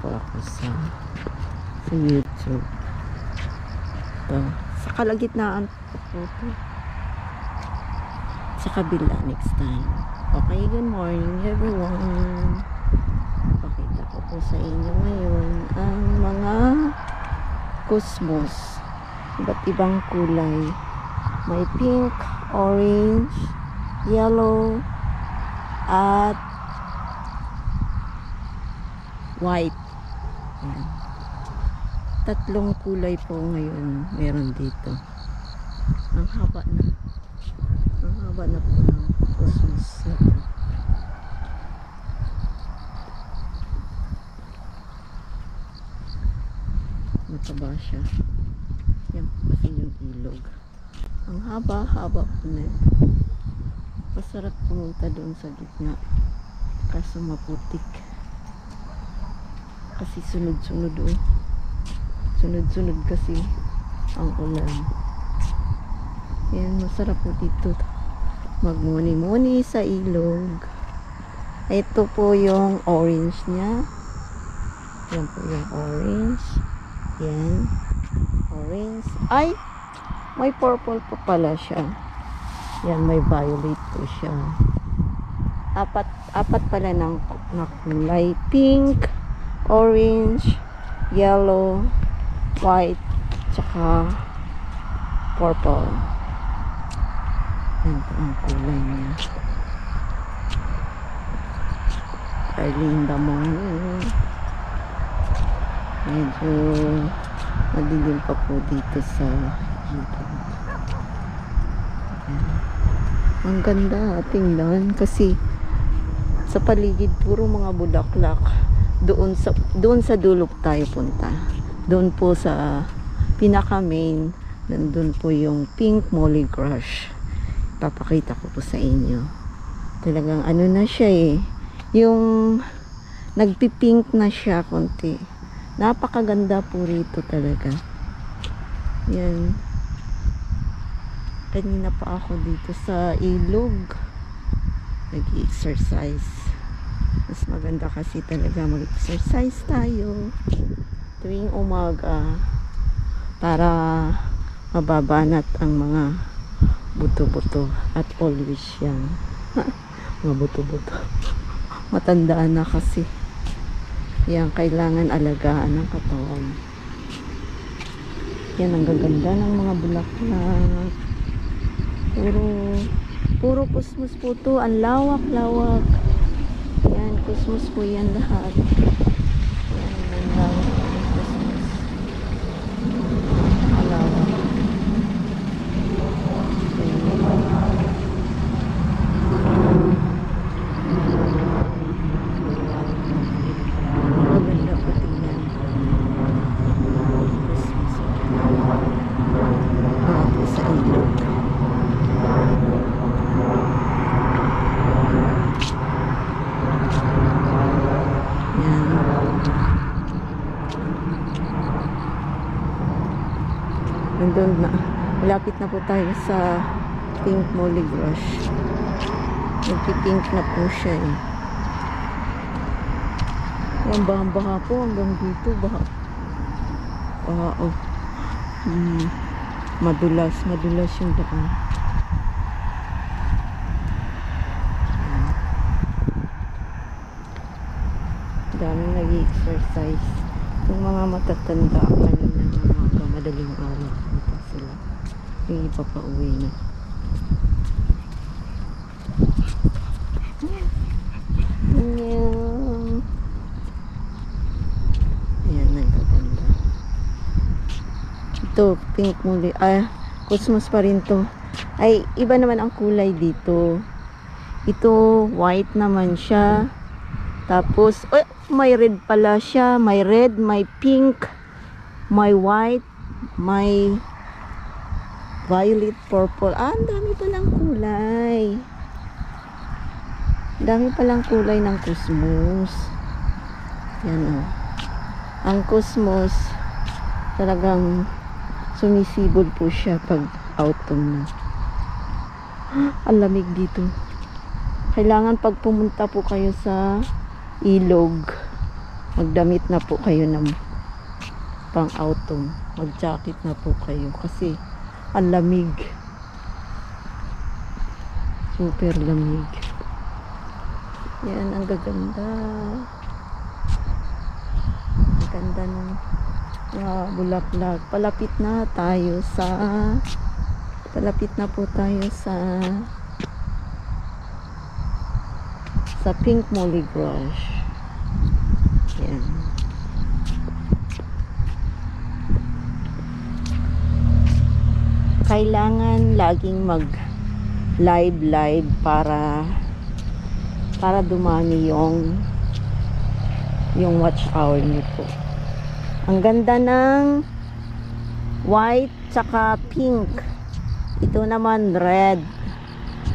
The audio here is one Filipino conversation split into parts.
po ako sa YouTube. Ito, sa kalagitnaan po ito. Sa kabila next time. Okay, good morning everyone. Pakita ko po sa inyo ngayon ang mga cosmos. Iba't ibang kulay. May pink, orange, yellow, at white. Ayan. Tatlong kulay po ngayon meron dito. Ang haba na. Ang haba na po ng cosmos na po. Mataba siya. Yan po kasi yung ilog. Ang haba-haba po na ito. Masarap pumunta doon sa gitna. Kaso maputik. Kasi sunod-sunod doon. Sunod-sunod kasi ang ulan. Yan, masarap po dito. Magmuni-muni sa ilog. Ito po yung orange niya. Yan po yung orange. Yan. Orange. Ay! May purple po pala siya. Yan, may violet po siya. Apat pala ng kulay. Pink, orange, yellow, white, tsaka purple. Yan po ang kulay niya. Early in the morning. Medyo madilim pa po dito sa dito. Ang ganda tingnan kasi sa paligid puro mga bulaklak. Doon sa dulo tayo punta. Doon po sa pinaka main, nandun po yung pink molly crush. Papakita ko po sa inyo. Talagang ano na siya eh. Yung nagpipink na siya konti. Napakaganda po rito talaga. Yan. Kanina pa ako dito sa ilog. Nag-exercise. Mas maganda kasi talaga mag-exercise tayo tuwing umaga para mababanat ang mga buto-buto at always yan. Mga buto-buto. Matandaan na kasi. Yan, kailangan alagaan ng katawan. Yan, ang gaganda ng mga bulaklak. Puro kusmus po to. Ang lawak-lawak. Yan, kusmus po yan lahat. Yan, ang lawak ng kusmus. Ang lawak. Maganda po tingnan. Kusmus. Po sa ilog. Nandun na. Malapit na po tayo sa pink molly crush. Nagpipink na po siya eh. Yan, baha po hanggang dito. Baha. Oh. Madulas yung daan. Daming nag-exercise. Yung mga matatanda kanina ng mga madaling araw punta sila. Yung iba pa uwi na. Ayan, nagaganda. Ito, pink muli. Cosmos pa rin to. Ay, iba naman ang kulay dito. Ito, white naman siya. Tapos, may red pala siya. May red, may pink, may white, may violet, purple. Ang dami palang kulay. Dami palang kulay ng cosmos. Yan o. Ang cosmos, talagang sumisibol po siya pag autumn na. Ang lamig dito. Kailangan pag pumunta po kayo sa ilog, magdamit na po kayo ng pang autumn, mag jacket na po kayo kasi ang lamig, super lamig. Yan, ang gaganda, ang ganda ng mga bulaklak. Palapit na po tayo sa Pink Molly Brush. Yan. Kailangan laging mag live para dumami yung watch hour niyo po. Ang ganda ng white tsaka pink. Ito naman red.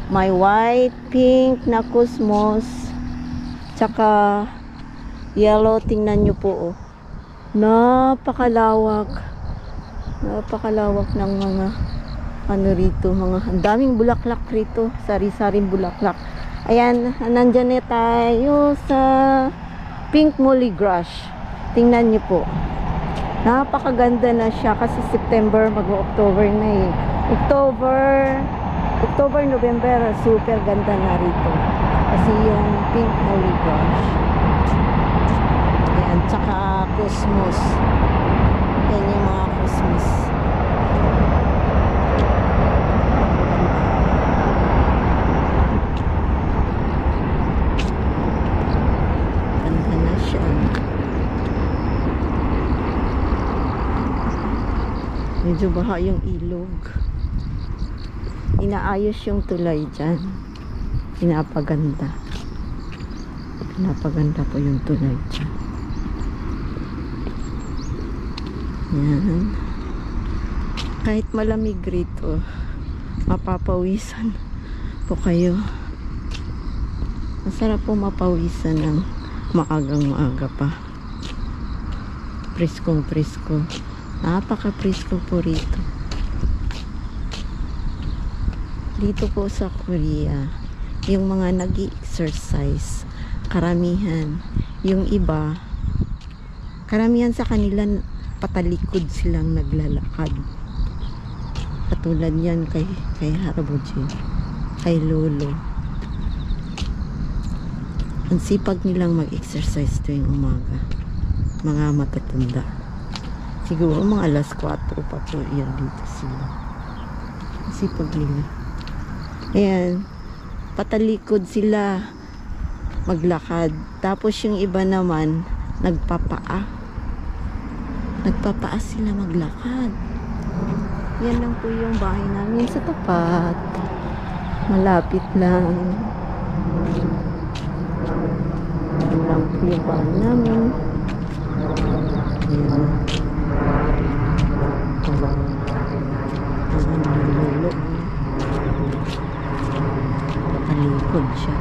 May white, pink na cosmos tsaka yellow. Tingnan nyo po, oh. Napakalawak ng mga ano rito, ang daming bulaklak rito, sari-saring bulaklak. Ayan, nandyan na tayo sa Pink Molly Brush. Tingnan nyo po, napakaganda na siya kasi September, mag-October na eh. October, November, super ganda na rito kasi yung Pink Molly Brush. Ayan, tsaka cosmos. Yan yung mga cosmos. Ganda na siya. Medyo baha yung ilog. Inaayos yung tulay dyan. Pinapaganda po yung tulay dyan. Yan. Kahit malamig rito, mapapawisan po kayo. Masarap po mapawisan ng maaga pa. Preskong presko. Napaka presko po rito. Dito po sa Korea, yung mga nag-exercise, karamihan, yung iba, karamihan sa kanila patalikod silang naglalakad. Katulad yan kay Harabuji, kay Lolo. Ang sipag nilang mag-exercise tuwing umaga. Mga matatanda. Siguro mga alas 4 pa po yan dito sila. Ang sipag nila. Ayan, patalikod sila maglakad. Tapos yung iba naman nagpapaa sila maglakad. Yan lang po yung bahay namin sa tapat, malapit lang. Yan lang po yung bahay namin. Ayan. Talikod siya.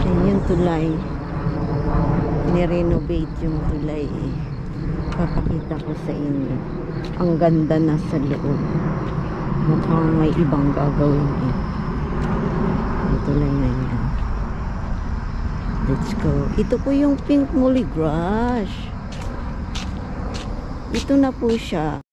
Ayan yung tulay. Ni-renovate yung tulay eh. Papakita ko sa inyo. Ang ganda na sa loob. Mukhang may ibang gagawin eh. Yung tulay na yan. Let's go. Ito po yung Pink Molly Brush. Ito na po siya.